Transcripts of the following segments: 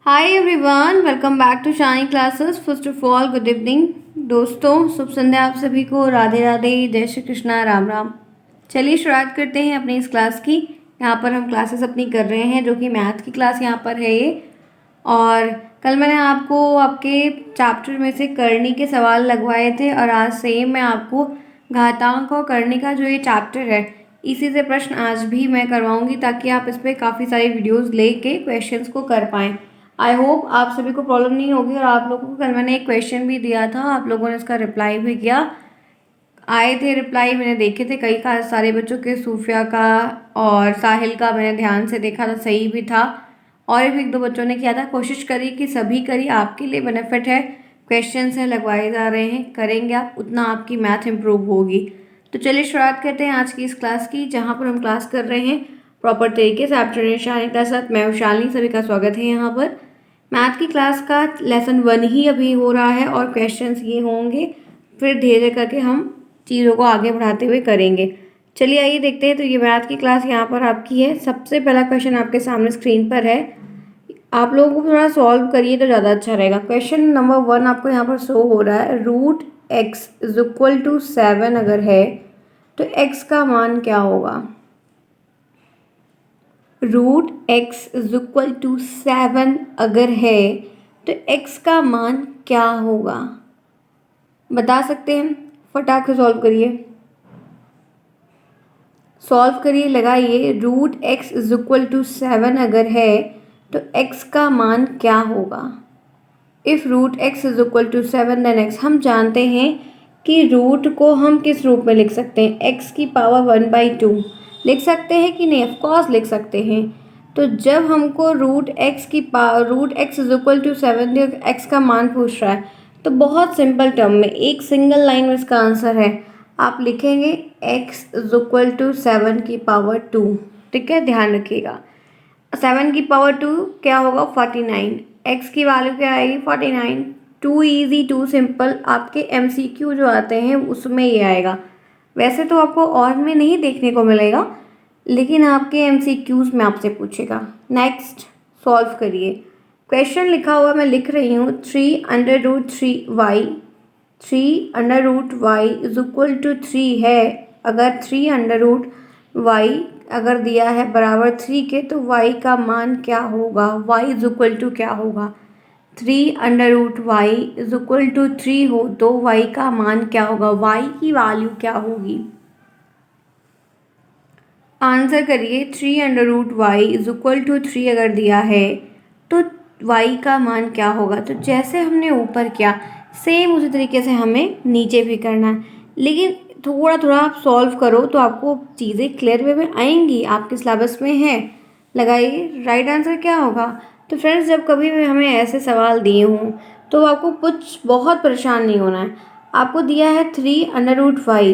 Hi everyone, welcome back to Shine Classes. First of all good evening दोस्तों, शुभ संध्या आप सभी को। राधे राधे, जय श्री कृष्णा, राम राम। चलिए शुरुआत करते हैं अपनी इस क्लास की। यहाँ पर हम क्लासेस अपनी कर रहे हैं जो कि मैथ की क्लास यहाँ पर है ये। और कल मैंने आपको आपके चैप्टर में से करनी के सवाल लगवाए थे और आज सेम मैं आपको घातांक और करनी का जो ये चैप्टर है इसी से प्रश्न आज भी मैं करवाऊंगी ताकि आप इस पर काफ़ी सारी वीडियोस लेके क्वेश्चंस को कर पाएँ। आई होप आप सभी को प्रॉब्लम नहीं होगी। और आप लोगों को कल मैंने एक क्वेश्चन भी दिया था, आप लोगों ने इसका रिप्लाई भी किया। आए थे रिप्लाई, मैंने देखे थे कई सारे बच्चों के, सूफिया का और साहिल का मैंने ध्यान से देखा था, सही भी था। और भी एक दो बच्चों ने किया था। कोशिश करिए कि सभी करिए, आपके लिए बेनिफिट है। क्वेश्चन हैं लगवाए जा रहे हैं, करेंगे आप उतना आपकी मैथ इम्प्रूव होगी। तो चलिए शुरुआत करते हैं आज की इस क्लास की, जहाँ पर हम क्लास कर रहे हैं प्रॉपर तरीके से। आप शालिनी के साथ मैं शालिनी, सभी का स्वागत है यहाँ पर। मैथ की क्लास का लेसन 1 ही अभी हो रहा है और क्वेश्चंस ये होंगे, फिर धीरे करके हम चीज़ों को आगे बढ़ाते हुए करेंगे। चलिए आइए देखते हैं। तो ये मैथ की क्लास यहाँ पर आपकी है। सबसे पहला क्वेश्चन आपके सामने स्क्रीन पर है, आप लोगों को थोड़ा सॉल्व करिए तो ज़्यादा अच्छा रहेगा। क्वेश्चन नंबर 1 आपको यहाँ पर शो हो रहा है, root x is equal to 7 अगर है तो एक्स का मान क्या होगा। Root x is equal to 7 अगर है तो एक्स का मान क्या होगा, बता सकते हैं। फटाक से सॉल्व करिए, सॉल्व करिए, लगाइए। Root x is equal to 7 अगर है तो एक्स का मान क्या होगा। If root x is equal to 7 then x. हम जानते हैं कि रूट को हम किस रूप में लिख सकते हैं, एक्स की पावर 1/2 लिख सकते हैं कि नहीं, ऑफकोर्स लिख सकते हैं। तो जब हमको root x is equal to 7 x का मान पूछ रहा है तो बहुत सिंपल टर्म में एक सिंगल लाइन में इसका आंसर है। आप लिखेंगे एक्स इज इक्वल टू 7 की पावर 2। ठीक है, ध्यान रखिएगा। 7 की पावर 2 क्या होगा, 49। एक्स की वैल्यू क्या आएगी, 49। Too easy, too simple. आपके एमसीक्यू जो आते हैं उसमें ये आएगा। वैसे तो आपको और में नहीं देखने को मिलेगा, लेकिन आपके एमसीक्यूज में आपसे पूछेगा। नेक्स्ट सॉल्व करिए। क्वेश्चन लिखा हुआ मैं लिख रही हूँ, 3√3y 3√y is equal to 3 है। अगर 3√y अगर दिया है बराबर 3 के तो y का मान क्या होगा, y इज इक्वल टू क्या होगा। 3√y इज इक्वल टू 3 हो तो y का मान क्या होगा, y की वैल्यू क्या होगी। आंसर करिए। 3√y इज इक्वल टू 3 अगर दिया है तो y का मान क्या होगा। तो जैसे हमने ऊपर किया सेम उसी तरीके से हमें नीचे भी करना है, लेकिन थोड़ा थोड़ा आप सॉल्व करो तो आपको चीज़ें क्लियर वे में आएंगी। आपके सिलेबस में है, लगाइए। राइट आंसर क्या होगा। तो फ्रेंड्स, जब कभी भी हमें ऐसे सवाल दिए हों तो आपको कुछ बहुत परेशान नहीं होना है। आपको दिया है 3√y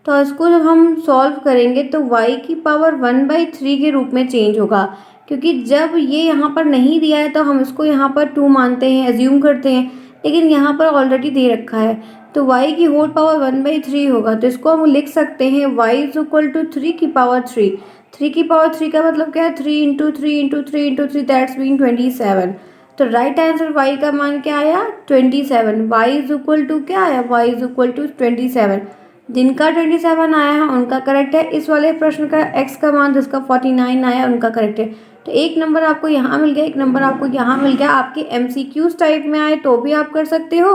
तो इसको जब हम सॉल्व करेंगे तो y की पावर 1/3 के रूप में चेंज होगा, क्योंकि जब ये यहाँ पर नहीं दिया है तो हम इसको यहाँ पर 2 मानते हैं, एज्यूम करते हैं, लेकिन यहाँ पर ऑलरेडी दे रखा है तो y की होल पावर 1/3 होगा। तो इसको हम लिख सकते हैं y इज इक्वल टू 3 की पावर 3। 3 की पावर 3 का मतलब क्या है, 3 × 3 × 3 × 3 दैट्स मीन 27। तो राइट आंसर y का मान क्या आया, 27। y इज इक्वल टू क्या आया, y इज इक्वल टू 27। जिनका 27 आया है उनका करेक्ट है। इस वाले प्रश्न का x का मान जिसका 49 आया उनका करेक्ट है। तो एक नंबर आपको यहाँ मिल गया, एक नंबर आपको यहाँ मिल गया। आपके MCQs टाइप में आए तो भी आप कर सकते हो,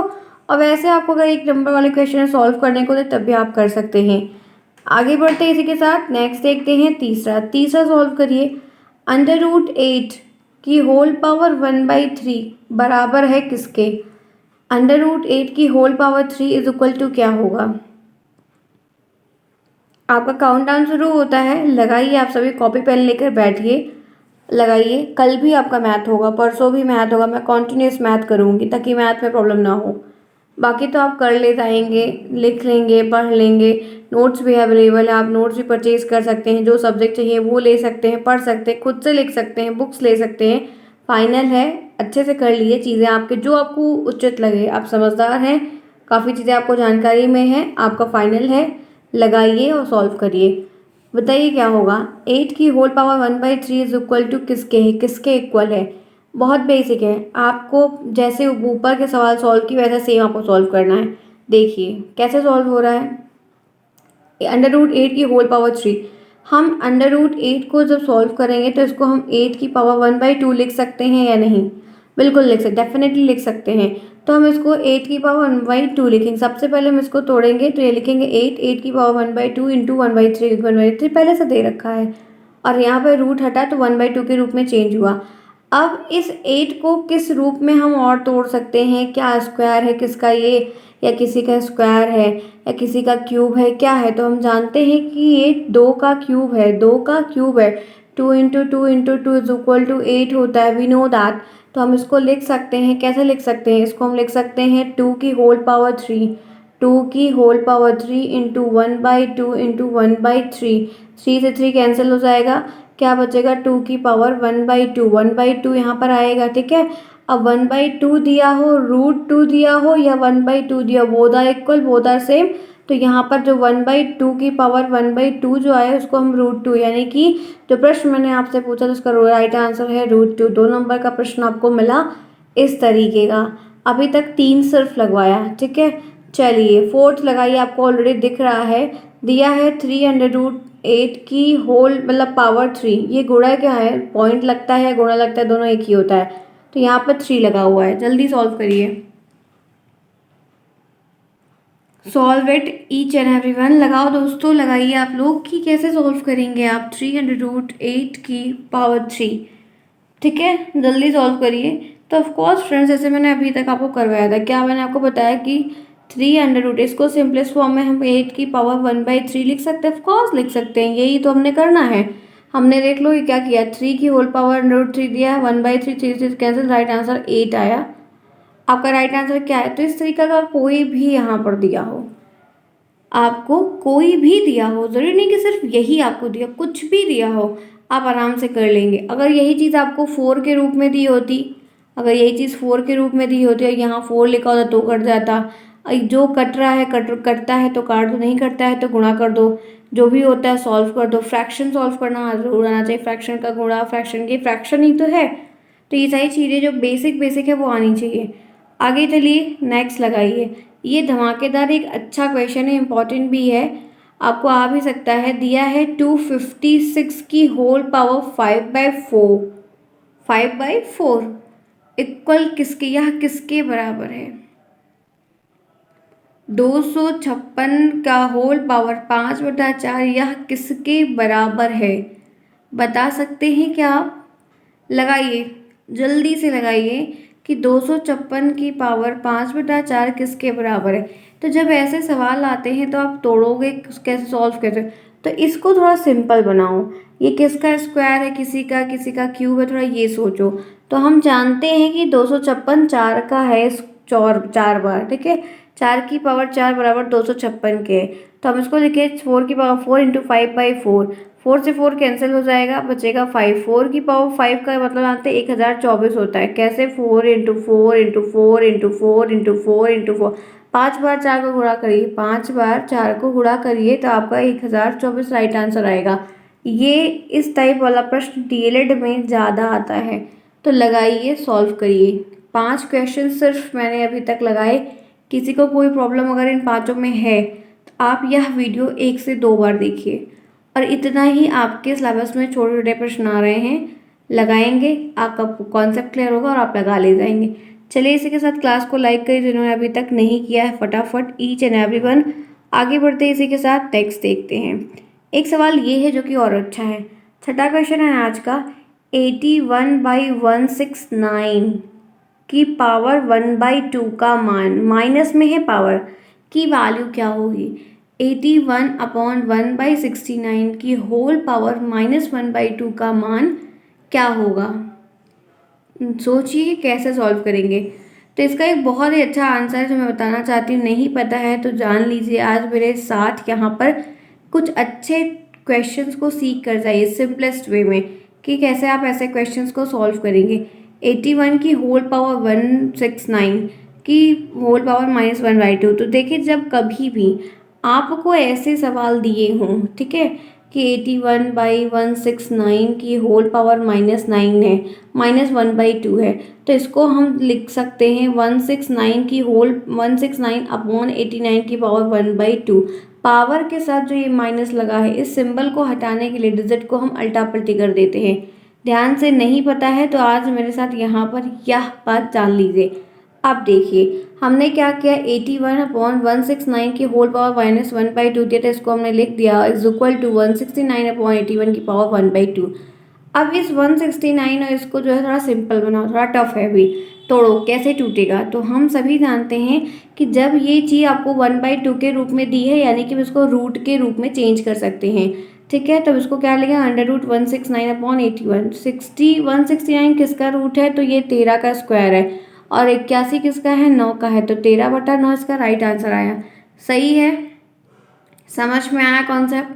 और वैसे आपको अगर एक नंबर वाले क्वेश्चन सॉल्व करने को दे तब भी आप कर सकते हैं। आगे बढ़ते हैं इसी के साथ। नेक्स्ट देखते हैं तीसरा सॉल्व करिए। √8 की होल पावर 1/3 बराबर है किसके। √8 की whole power 3 is equal to क्या होगा। आपका काउंट डाउन शुरू होता है, लगाइए। आप सभी कॉपी पेन लेकर बैठिए, लगाइए। कल भी आपका मैथ होगा, परसों भी मैथ होगा। मैं कॉन्टिन्यूस मैथ करूँगी ताकि मैथ में प्रॉब्लम ना हो। बाकी तो आप कर ले जाएंगे, लिख लेंगे, पढ़ लेंगे। नोट्स भी अवेलेबल है, आप नोट्स भी परचेज कर सकते हैं। जो सब्जेक्ट चाहिए वो ले सकते हैं, पढ़ सकते हैं, खुद से लिख सकते हैं, बुक्स ले सकते हैं। फाइनल है, अच्छे से कर लिए चीज़ें आपके जो आपको उचित लगे। आप समझदार हैं, काफ़ी चीज़ें आपको जानकारी में है। आपका फाइनल है, लगाइए और सॉल्व करिए। बताइए क्या होगा। 8 की whole power 1/3 is equal to किसके है, किसके इक्वल है। बहुत बेसिक है, आपको जैसे ऊपर के सवाल सॉल्व की वैसे सेम आपको सॉल्व करना है। देखिए कैसे सॉल्व हो रहा है। √8 की होल पावर 3, हम √8 को जब सॉल्व करेंगे तो इसको हम 8 की पावर 1/2 लिख सकते हैं या नहीं। बिल्कुल लिख सकते, डेफिनेटली लिख सकते हैं। तो हम इसको 8 की पावर 1/2 लिखेंगे। सबसे पहले हम इसको तोड़ेंगे तो ये लिखेंगे 8 की पावर 1/2 इंटू 1/3, 1/3 पहले से दे रखा है और यहाँ पर रूट हटा तो 1/2 के रूप में चेंज हुआ। अब इस 8 को किस रूप में हम और तोड़ सकते हैं, क्या स्क्वायर है किसका ये, या किसी का स्क्वायर है, या किसी का क्यूब है, क्या है। तो हम जानते हैं कि ये 2 का क्यूब है, 2 का क्यूब है। 2 into two into two is equal to 8 होता है, वी नो दैट। तो हम इसको लिख सकते हैं, कैसे लिख सकते हैं इसको, हम लिख सकते हैं 2 की होल पावर 3, 2 की होल पावर 3 इंटू 1/2 इंटू 1/3, 3 से 3 कैंसिल हो जाएगा, क्या बचेगा 2 की पावर 1/2, 1/2 यहाँ पर आएगा। ठीक है, अब 1/2 दिया हो, √2 दिया हो या 1/2 दिया, both are equal, both are same. तो यहाँ पर जो 1/2 की पावर 1/2 जो आए उसको हम √2, यानी कि जो प्रश्न मैंने आपसे पूछा तो उसका राइट आंसर है √2। 2 नंबर का प्रश्न आपको मिला इस तरीके का। अभी तक 3 सिर्फ लगवाया, ठीक है। चलिए फोर्थ लगाइए, आपको ऑलरेडी दिख रहा है, दिया है 3√8 की होल मतलब पावर 3। ये गुणा क्या है, पॉइंट लगता है या गुणा लगता है, दोनों एक ही होता है। तो यहाँ पर 3 लगा हुआ है, जल्दी सॉल्व करिए। Solve it each and everyone, लगाओ दोस्तों, लगाइए आप लोग कि कैसे सॉल्व करेंगे आप 3√8 की पावर 3। ठीक है, जल्दी सॉल्व करिए। तो ऑफकोर्स फ्रेंड्स, जैसे मैंने अभी तक आपको करवाया था, क्या मैंने आपको बताया कि 3√8 इसको सिंपलेस्ट फॉर्म में हम 8 की पावर 1/3 लिख सकते हैं। ऑफकोर्स लिख सकते हैं, यही तो हमने करना है। हमने देख लो ये क्या किया, 3 की होल पावर √3 दिया, 1/3, 3 कैंसिल, राइट आंसर 8 आया। आपका राइट आंसर क्या है। तो इस तरीका का कोई भी यहाँ पर दिया हो, आपको कोई भी दिया हो, ज़रूरी नहीं कि सिर्फ यही आपको दिया, कुछ भी दिया हो आप आराम से कर लेंगे। अगर यही चीज़ आपको 4 के रूप में दी होती, अगर यही चीज़ 4 के रूप में दी होती और यहाँ 4 लिखा होता तो कट जाता। जो कट रहा है कटता है तो काट दो, नहीं कटता है तो गुणा कर दो, जो भी होता है सॉल्व कर दो। फ्रैक्शन सॉल्व करना जरूर आना चाहिए, फ्रैक्शन का गुणा, फ्रैक्शन की फ्रैक्शन ही तो है। तो ये सारी चीज़ें जो बेसिक बेसिक है वो आनी चाहिए। आगे चलिए नेक्स्ट लगाइए। ये धमाकेदार एक अच्छा क्वेश्चन है, इम्पॉर्टेंट भी है, आपको आ भी सकता है। दिया है 256 की होल पावर 5/4, 5/4 इक्वल किसके, यह किसके बराबर है। 256 का होल पावर 5/4 यह किसके बराबर है, बता सकते हैं क्या आप। लगाइए, जल्दी से लगाइए कि 256 की पावर 5/4 किसके बराबर है। तो जब ऐसे सवाल आते हैं तो आप तोड़ोगे कैसे, सॉल्व कैसे। तो इसको थोड़ा सिंपल बनाओ, ये किसका स्क्वायर है, किसी का क्यूब है, थोड़ा ये सोचो। तो हम जानते हैं कि 256 4 का है, 4 बार, ठीक है। 4 की पावर 4 बराबर 256 के। तो हम इसको लिखे 4 की पावर 4 इंटू 5/4, 4 से 4 कैंसिल हो जाएगा, बचेगा 5। 4 की पावर 5 का मतलब आते 1024 होता है। कैसे, 4 into 4 into 4 into 4 into 4 into 4, 5 बार 4 को गुणा करिए, 5 बार 4 को गुणा करिए तो आपका 1024 राइट आंसर आएगा। ये इस टाइप वाला प्रश्न डीएलएड में ज़्यादा आता है। तो लगाइए, सॉल्व करिए। 5 क्वेश्चन सिर्फ मैंने अभी तक लगाए। किसी को कोई प्रॉब्लम अगर इन पाँचों में है तो आप यह वीडियो 1 से 2 बार देखिए, और इतना ही आपके सिलेबस में छोटे छोटे प्रश्न आ रहे हैं, लगाएंगे आपका कॉन्सेप्ट क्लियर होगा और आप लगा ले जाएंगे। चलिए इसी के साथ क्लास को लाइक करिए जिन्होंने अभी तक नहीं किया है, फटाफट ईच एंड एवरीवन। आगे बढ़ते हैं, इसी के साथ टेक्स्ट देखते हैं। एक सवाल ये है जो कि और अच्छा है, छठा क्वेश्चन है आज का। 81/169 की पावर 1/2 का मान, माइनस में है पावर, की वैल्यू क्या होगी। 81/1/69 की होल पावर -1/2 का मान क्या होगा। सोचिए कैसे सॉल्व करेंगे। तो इसका एक बहुत ही अच्छा आंसर है जो मैं बताना चाहती हूँ, नहीं पता है तो जान लीजिए आज मेरे साथ यहाँ पर कुछ अच्छे क्वेश्चंस को सीख कर जाइए सिंपलेस्ट वे में कि कैसे आप ऐसे क्वेश्चंस को सॉल्व करेंगे। 81 की होल पावर 169 की होल पावर -1/2। तो देखिए जब कभी भी आपको ऐसे सवाल दिए हों, ठीक है, कि 81/169 की होल पावर -9 है, -1/2 है, तो इसको हम लिख सकते हैं 169 अपॉन 89 की पावर 1/2। पावर के साथ जो ये माइनस लगा है, इस सिंबल को हटाने के लिए डिजिट को हम उल्टा पलटी कर देते हैं। ध्यान से नहीं पता है तो आज मेरे साथ यहाँ पर यह बात जान लीजिए। अब देखिए हमने क्या किया, 81/169 की होल पावर -1/2 दिया था, इसको हमने लिख दिया इज इक्वल टू 169/81 की पावर 1/2। अब इस 169 और इसको जो है थोड़ा सिंपल बनाओ, थोड़ा टफ है अभी, तोड़ो कैसे टूटेगा। तो हम सभी जानते हैं कि जब ये चीज़ आपको 1/2 के रूप में दी है, यानी कि हम इसको रूट के रूप में चेंज कर सकते हैं। ठीक है, तब इसको क्या लिखा, √169/81। 169 किसका रूट है, तो ये 13 का स्क्वायर है, और 81 किसका है, 9 का है, तो 13/9 इसका राइट आंसर आया। सही है, समझ में आया कॉन्सेप्ट,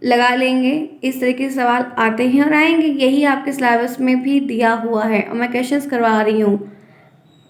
लगा लेंगे। इस तरीके से सवाल आते हैं और आएंगे, यही आपके सिलेबस में भी दिया हुआ है और मैं क्वेश्चंस करवा रही हूँ।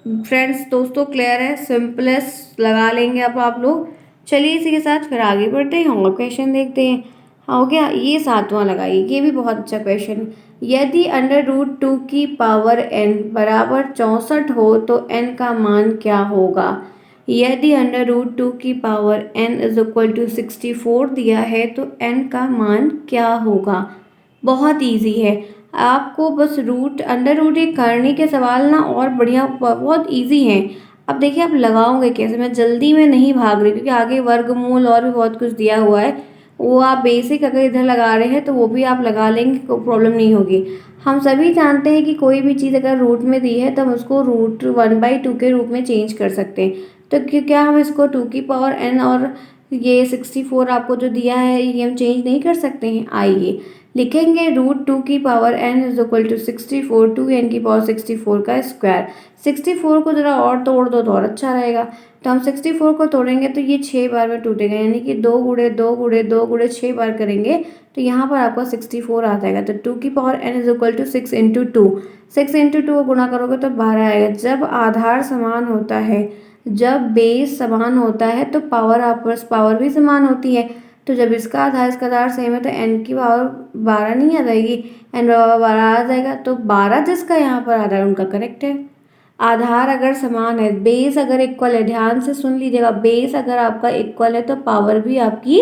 फ्रेंड्स दोस्तों क्लियर है, सिंपलेस्ट लगा लेंगे अब आप लोग। चलिए इसी के साथ फिर आगे बढ़ते हैं और क्वेश्चन देखते हैं। हो गया, ये 7वां लगाइए, ये भी बहुत अच्छा क्वेश्चन है। यदि √2 की पावर n बराबर 64 हो तो n का मान क्या होगा। यदि √2 की power n is equal to 64 दिया है तो n का मान क्या होगा। बहुत इजी है, आपको बस अंडर रूट एक करने के सवाल ना और बढ़िया, बहुत इजी हैं। अब देखिए आप लगाओगे कैसे, मैं जल्दी में नहीं भाग रही क्योंकि आगे वर्गमूल और भी बहुत कुछ दिया हुआ है, वो आप बेसिक अगर इधर लगा रहे हैं तो वो भी आप लगा लेंगे, कोई प्रॉब्लम नहीं होगी। हम सभी जानते हैं कि कोई भी चीज़ अगर रूट में दी है तो हम उसको √1/2 के रूप में चेंज कर सकते हैं। तो क्या हम इसको 2 की पावर n और ये 64 आपको जो दिया है ये हम चेंज नहीं कर सकते हैं। आइए लिखेंगे, √2 की power n is equal to 64, 2n की पावर 64 का स्क्वायर। 64 को ज़रा और तोड़ दो तो और अच्छा रहेगा। तो हम 64 को तोड़ेंगे तो ये 6 बार में टूटेगा, यानी कि 2 गुणे 2 गुणे 2 गुणे 6 बार करेंगे तो यहाँ पर आपका 64 आ जाएगा। तो 2 की power n is equal to 6 into 2, 6 into 2 गुणा करोगे तो 12 आएगा। जब आधार समान होता है, जब बेस समान होता है तो पावर आपस पावर भी समान होती है। तो जब इसका आधार सेम है तो n की पावर 12 नहीं आ जाएगी, n बराबर 12 आ जाएगा। तो 12 जिसका यहाँ पर आ रहा है उनका करेक्ट है। आधार अगर समान है, बेस अगर इक्वल है, ध्यान से सुन लीजिएगा, बेस अगर आपका इक्वल है तो पावर भी आपकी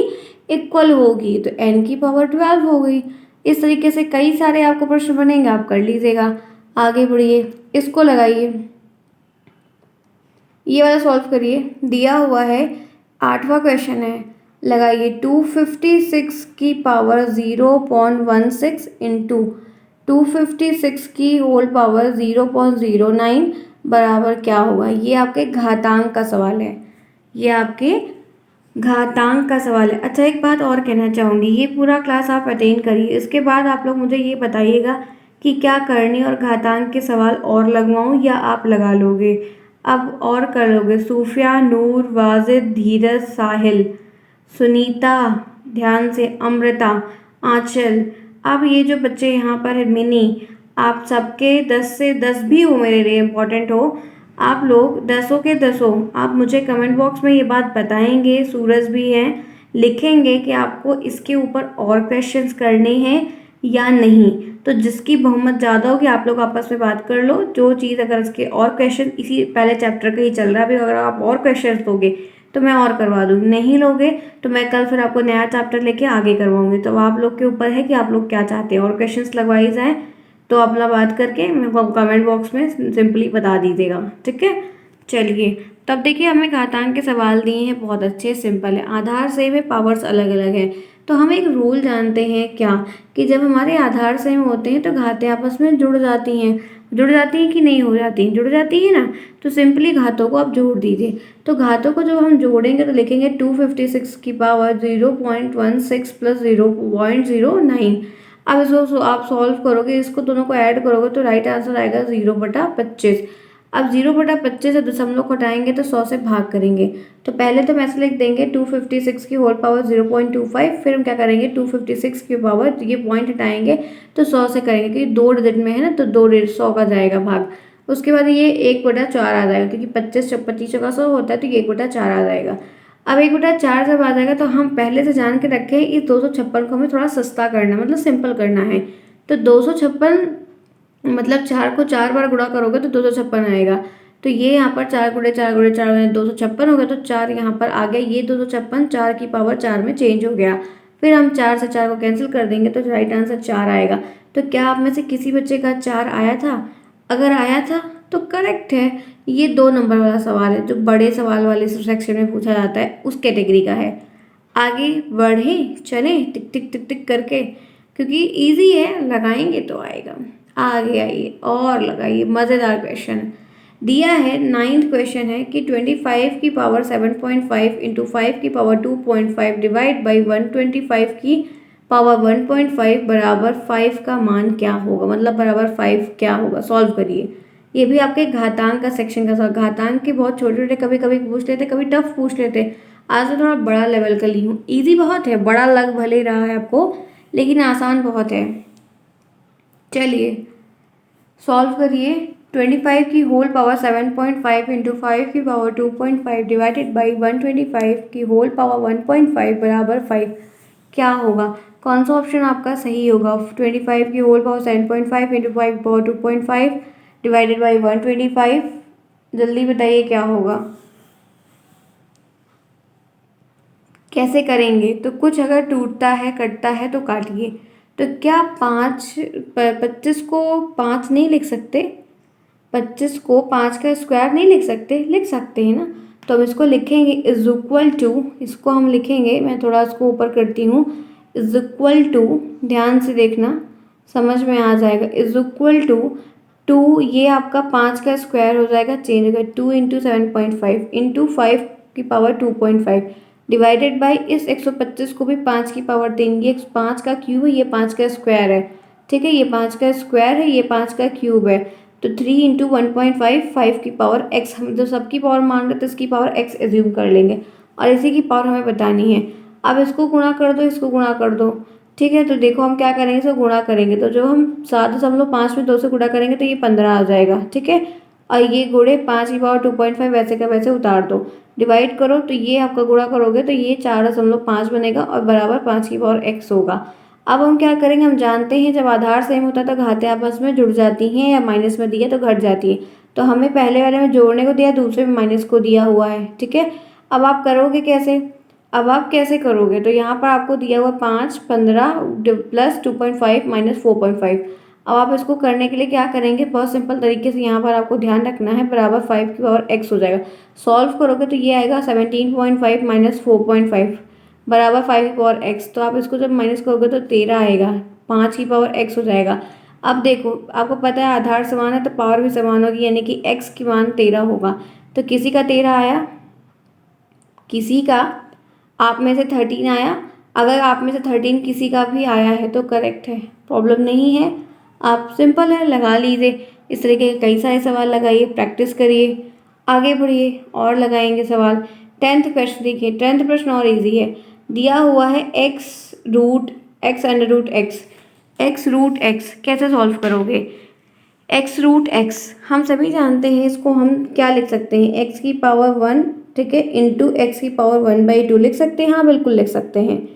इक्वल होगी, तो n की पावर 12 हो गई। इस तरीके से कई सारे आपको प्रश्न बनेंगे, आप कर लीजिएगा। आगे बढ़िए, इसको लगाइए, ये वाला सॉल्व करिए, दिया हुआ है 8वां क्वेश्चन है। लगाइए, 256 की पावर 0.16 इंटू 256 की होल पावर 0.09 बराबर क्या होगा। ये आपके घातांक का सवाल है, ये आपके घातांक का सवाल है। अच्छा एक बात और कहना चाहूँगी, ये पूरा क्लास आप अटेंड करिए, इसके बाद आप लोग मुझे ये बताइएगा कि क्या करनी और घातांक के सवाल और लगवाऊँ या आप लगा लोगे। अब और कर लोगे, सूफिया, नूर, वाजिद, धीरज, साहिल, सुनीता, ध्यान से, अमृता, आंचल। अब ये जो बच्चे यहाँ पर है मिनी, आप सबके 10 से 10 भी हो, मेरे लिए इम्पोर्टेंट हो, आप लोग 10 के 10 आप मुझे कमेंट बॉक्स में ये बात बताएंगे। सूरज भी हैं, लिखेंगे कि आपको इसके ऊपर और क्वेश्चंस करने हैं या नहीं। तो जिसकी बहुमत ज़्यादा होगी आप लोग आपस में बात कर लो, जो चीज़ अगर इसके और क्वेश्चन इसी पहले चैप्टर का ही चल रहा है, अभी अगर आप और क्वेश्चन दोगे तो मैं और करवा दूँगी, नहीं लोगे तो मैं कल फिर आपको नया चैप्टर लेके आगे करवाऊँगी। तो आप लोग के ऊपर है कि आप लोग क्या चाहते हैं, और क्वेश्चंस लगवाई जाए तो अपना बात करके मेरे को कमेंट बॉक्स में सिंपली बता दीजिएगा, ठीक है। चलिए तब देखिए, हमें घातांक के सवाल दिए हैं, बहुत अच्छे सिंपल है, आधार सेम है, पावर्स अलग अलग है। तो हम एक रूल जानते हैं क्या, कि जब हमारे आधार सेम होते हैं तो घातें आपस में जुड़ जाती हैं। जुड़ जाती हैं कि नहीं हो जाती हैं, जुड़ जाती है ना। तो सिंपली घातों को आप जोड़ दीजिए। तो घातों को जब हम जोड़ेंगे तो लिखेंगे 256 की पावर 0.16 प्लस 0.09। अब इसको आप सॉल्व करोगे, इसको दोनों को ऐड करोगे तो राइट आंसर आएगा 0/25। अब 0/25 से दशमलव घटाएंगे तो 100 से भाग करेंगे। तो पहले तो हम ऐसे लिख देंगे 256 की होल पावर 0.25, फिर हम क्या करेंगे 256 की पावर, ये पॉइंट हटाएंगे तो 100 से करेंगे, क्योंकि 2 डिजिट में है ना, तो 2 100 का जाएगा भाग। उसके बाद ये 1/4 आ जाएगा, क्योंकि 25 चौका 100 होता है तो ये 1/4 आ जाएगा। अब एक बेटा 4 जब आ जाएगा तो हम पहले से जान के रखें इस 256 को हमें थोड़ा सस्ता करना मतलब सिंपल करना है। तो 256 मतलब 4 को 4 बार गुणा करोगे तो 256 आएगा। तो ये यहाँ पर 4 गुणे 4 गुणे 4 256 हो गया। तो 4 यहाँ पर आ गया, ये 256 4 की पावर 4 में चेंज हो गया। फिर हम 4 से 4 को कैंसिल कर देंगे तो राइट आंसर 4 आएगा। तो क्या आप में से किसी बच्चे का 4 आया था? अगर आया था तो करेक्ट है। ये 2 नंबर वाला सवाल है जो बड़े सवाल वाले सेक्शन में पूछा जाता है, उस कैटेगरी का है। आगे बढ़े चले टिक टिक टिक टिक करके, क्योंकि इजी है, लगाएंगे तो आएगा। आगे आइए और लगाइए, मज़ेदार क्वेश्चन दिया है। 9th क्वेश्चन है कि 25 की पावर 7.5 इंटू 5 की पावर 2.5 डिवाइड बाई 125 की पावर 1.5 बराबर 5 का मान क्या होगा, मतलब बराबर 5 क्या होगा। सॉल्व करिए। ये भी आपके घातांक का सेक्शन का सवाल। घातांक के बहुत छोटे छोटे कभी कभी पूछ लेते, कभी टफ पूछ लेते। आज तो थोड़ा बड़ा लेवल का ली हूँ। ईजी बहुत है, बड़ा लग भले ही रहा है आपको, लेकिन आसान बहुत है। चलिए सॉल्व करिए। 25 की होल पावर 7.5 इंटू 5 की पावर 2.5 डिवाइडेड बाई 125 की होल पावर 1.5 बराबर 5 क्या होगा। कौन सा ऑप्शन आपका सही होगा? 25 की होल पावर 7.5 इंटू 5 की पावर 2.5 डिवाइडेड बाई 125। जल्दी बताइए क्या होगा, कैसे करेंगे। तो कुछ अगर टूटता है कटता है तो काटिए। तो क्या 25 को 5 नहीं लिख सकते? 25 को 5 का स्क्वायर नहीं लिख सकते? लिख सकते हैं ना। तो अब इसको लिखेंगे इज इक्वल टू, इसको हम लिखेंगे, मैं थोड़ा इसको ऊपर करती हूँ, इज इक्वल टू, ध्यान से देखना समझ में आ जाएगा। इज इक्वल टू 2, ये आपका 5 का स्क्वायर हो जाएगा, चेंज हो गया 2 इंटू 7.5 इंटू 5 की पावर 2.5 डिवाइडेड बाई इस 125 को भी 5 की पावर 3, ये 5 का क्यूब है, ये 5 का स्क्वायर है। ठीक है, ये 5 का स्क्वायर है, ये 5 का क्यूब है। तो 3 इंटू 1.5 5 की पावर x, हम तो सबकी पावर मान रहे तो इसकी पावर x एज्यूम कर लेंगे और इसी की पावर हमें बतानी है। अब इसको गुणा कर दो, इसको गुणा कर दो। ठीक है, तो देखो हम क्या करेंगे, इसको गुणा करेंगे तो जो हम 7.5 में 2 से गुणा करेंगे तो ये 15 आ जाएगा। ठीक है, और ये गुणे 5 की पावर 2.5 वैसे का वैसे उतार दो, डिवाइड करो तो ये आपका गुणा करोगे तो ये 4.5 बनेगा और बराबर 5 की पावर x होगा। अब हम क्या करेंगे, हम जानते हैं जब आधार सेम होता है तो घातें आपस में जुड़ जाती हैं, या माइनस में दिया तो घट जाती है। तो हमें पहले वाले में जोड़ने को दिया, दूसरे में माइनस को दिया हुआ है। ठीक है, अब आप करोगे कैसे? अब आप कैसे करोगे, तो यहाँ पर आपको दिया हुआ 5 15 प्लस 2.5 माइनस 4.5। अब आप इसको करने के लिए क्या करेंगे, बहुत सिंपल तरीके से यहाँ पर आपको ध्यान रखना है, बराबर 5 की पावर x हो जाएगा। सॉल्व करोगे तो ये आएगा 17.5 माइनस 4.5 बराबर 5 की पावर x। तो आप इसको जब माइनस करोगे तो 13 आएगा, 5 की पावर x हो जाएगा। अब देखो आपको पता है आधार समान है तो पावर भी समान होगी, यानी कि x की मान 13 होगा। तो किसी का 13 आया, किसी का आप में से 13 आया। अगर आप में से 13 किसी का भी आया है तो करेक्ट है, प्रॉब्लम नहीं है। आप सिंपल है, लगा लीजिए। इस तरीके के कई सारे सवाल लगाइए, प्रैक्टिस करिए, आगे बढ़िए और लगाएंगे सवाल। 10th क्वेश्चन देखिए, 10th प्रश्न और इजी है। दिया हुआ है x root x under root x, x root x कैसे सॉल्व करोगे? एक्स रूट एक्स हम सभी जानते हैं, इसको हम क्या लिख सकते हैं, एक्स की पावर 1, ठीक है, इंटू एक्स की पावर 1/2 लिख सकते हैं। हाँ बिल्कुल लिख सकते हैं।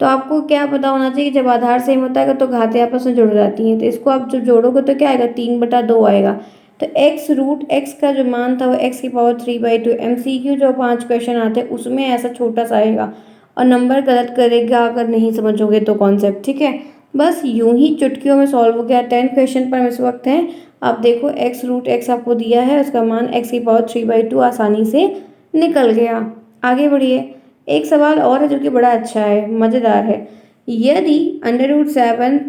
तो आपको क्या पता होना चाहिए, जब आधार सेम होता है तो घातें आपस में जुड़ जाती हैं। तो इसको आप जब जोड़ोगे तो क्या आएगा, 3/2 आएगा। तो एक्स रूट एक्स का जो मान था वो एक्स की पावर 3/2। MCQ जो 5 क्वेश्चन आते हैं उसमें ऐसा छोटा सा आएगा और नंबर गलत करेगा अगर नहीं समझोगे तो कॉन्सेप्ट। ठीक है, बस यूं ही चुटकियों में सॉल्व हो गया। 10 क्वेश्चन पर हम इस वक्त हैं। आप देखो एक्स रूट एक्स आपको दिया है, उसका मान एक्स की पावर 3/2 आसानी से निकल गया। आगे बढ़िए, एक सवाल और है जो कि बड़ा अच्छा है, मज़ेदार है। यदि √7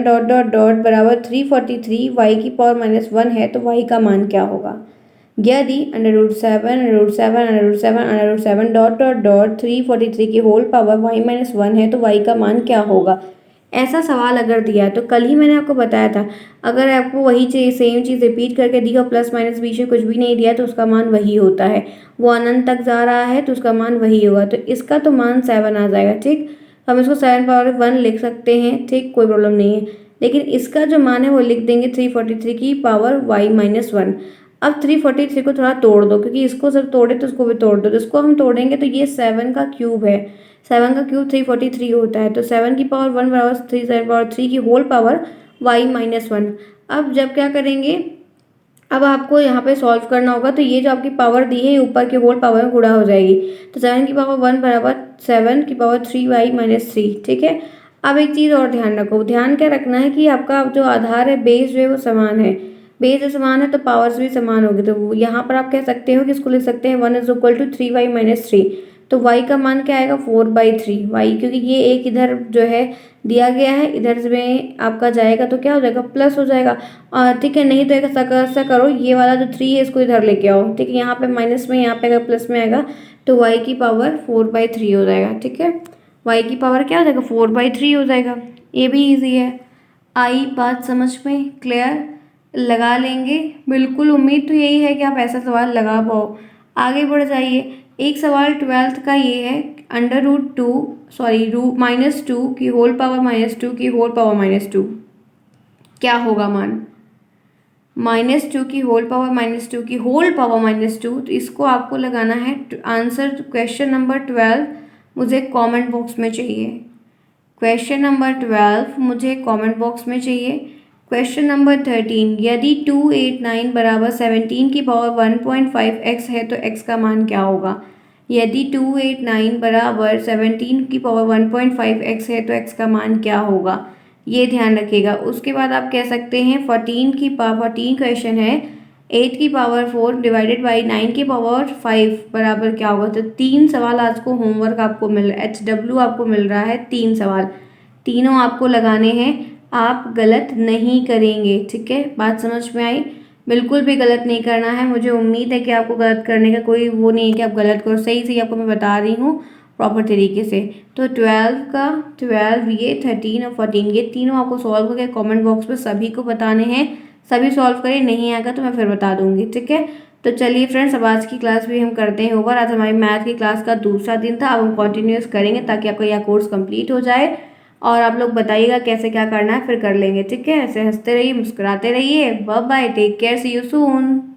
डॉट डॉट डॉट बराबर 343 वाई की पावर -1 है तो वाई का मान क्या होगा। यदि √7 डॉट डॉट डॉट 343 की होल पावर y-1 है तो y का मान क्या होगा। ऐसा सवाल अगर दिया है तो कल ही मैंने आपको बताया था, अगर आपको वही चीज़ सेम चीज़ रिपीट करके दी और प्लस माइनस बीच में कुछ भी नहीं दिया तो उसका मान वही होता है। वो अनंत तक जा रहा है तो उसका मान वही होगा। तो इसका तो मान 7 आ जाएगा। ठीक, हम इसको 7/1 लिख सकते हैं, ठीक, कोई प्रॉब्लम नहीं है। लेकिन इसका जो मान है वो लिख देंगे 343 की पावर y-1। अब 343 को थोड़ा तोड़ दो, क्योंकि इसको जब तोड़े तो उसको भी तोड़ दो, तो इसको हम तोड़ेंगे तो ये 7 का क्यूब है, 7 का क्यूब 343 होता है, तो 7 की पावर 1 बराबर 3, 7 पावर 3 की होल पावर y-1। अब जब क्या करेंगे, अब आपको यहाँ पे सॉल्व करना होगा, तो ये जो आपकी पावर दी है ऊपर की होल पावर में गुणा हो जाएगी, तो 7 की पावर 1 बराबर 7 की पावर 3y-3। ठीक है। अब एक चीज़ और ध्यान रखो, ध्यान क्या रखना है कि आपका जो आधार है, बेस जो है वो समान है, बेस जो समान है तो पावर्स भी समान होगी, तो यहाँ पर आप कह सकते हो कि इसको लिख सकते हैं 1 इज इक्वल टू 3y-3। तो y का मान क्या आएगा 4/3, y क्योंकि ये एक इधर जो है दिया गया है, इधर में आपका जाएगा तो क्या हो जाएगा प्लस हो जाएगा। और ठीक है, नहीं तो ऐसा करो, ये वाला जो 3 है इसको इधर लेके आओ, ठीक है, यहाँ पे माइनस में, यहाँ पे अगर प्लस में आएगा तो y की पावर 4/3 हो जाएगा। ठीक है, y की पावर क्या हो जाएगा 4/3 हो जाएगा। ये भी इजी है। आई बात समझ में क्लियर? लगा लेंगे बिल्कुल, उम्मीद तो यही है कि आप ऐसा सवाल लगा पाओ। आगे बढ़ जाइए। एक सवाल 12th का ये है, -2 की होल पावर -2 की होल पावर -2 क्या होगा मान? -2 की होल पावर -2 की होल पावर -2, तो इसको आपको लगाना है आंसर क्वेश्चन नंबर 12 मुझे कमेंट बॉक्स में चाहिए। क्वेश्चन नंबर 12 मुझे कमेंट बॉक्स में चाहिए। क्वेश्चन नंबर 13, यदि 289 बराबर 17 की पावर 1.5x है तो x का मान क्या होगा? यदि 289 बराबर 17 की पावर 1.5x है तो x का मान क्या होगा, ये ध्यान रखिएगा। उसके बाद आप कह सकते हैं 14 क्वेश्चन है, 8 की पावर 4 डिवाइडेड बाई 9 की पावर 5 बराबर क्या होगा। तो 3 सवाल आज को होमवर्क आपको मिल रहा है, HW आपको मिल रहा है 3 सवाल, तीनों आपको लगाने हैं, आप गलत नहीं करेंगे। ठीक है, बात समझ में आई? बिल्कुल भी गलत नहीं करना है। मुझे उम्मीद है कि आपको गलत करने का कोई वो नहीं है कि आप गलत करो, सही सही आपको मैं बता रही हूँ प्रॉपर तरीके से। तो 12 ये 13 और 14 ये तीनों आपको सॉल्व करके कमेंट बॉक्स में सभी को बताने हैं। सभी सॉल्व करें, नहीं आएगा तो मैं फिर बता दूंगी। ठीक है, तो चलिए फ्रेंड्स, अब आज की क्लास भी हम करते हैं ओवर। आज हमारी मैथ की क्लास का दूसरा दिन था, अब हम कंटिन्यूस करेंगे ताकि आपका यह कोर्स कंप्लीट हो जाए। और आप लोग बताइएगा कैसे क्या करना है, फिर कर लेंगे। ठीक है, ऐसे हंसते रहिए, मुस्कुराते रहिए। Bye bye, take care, see you soon.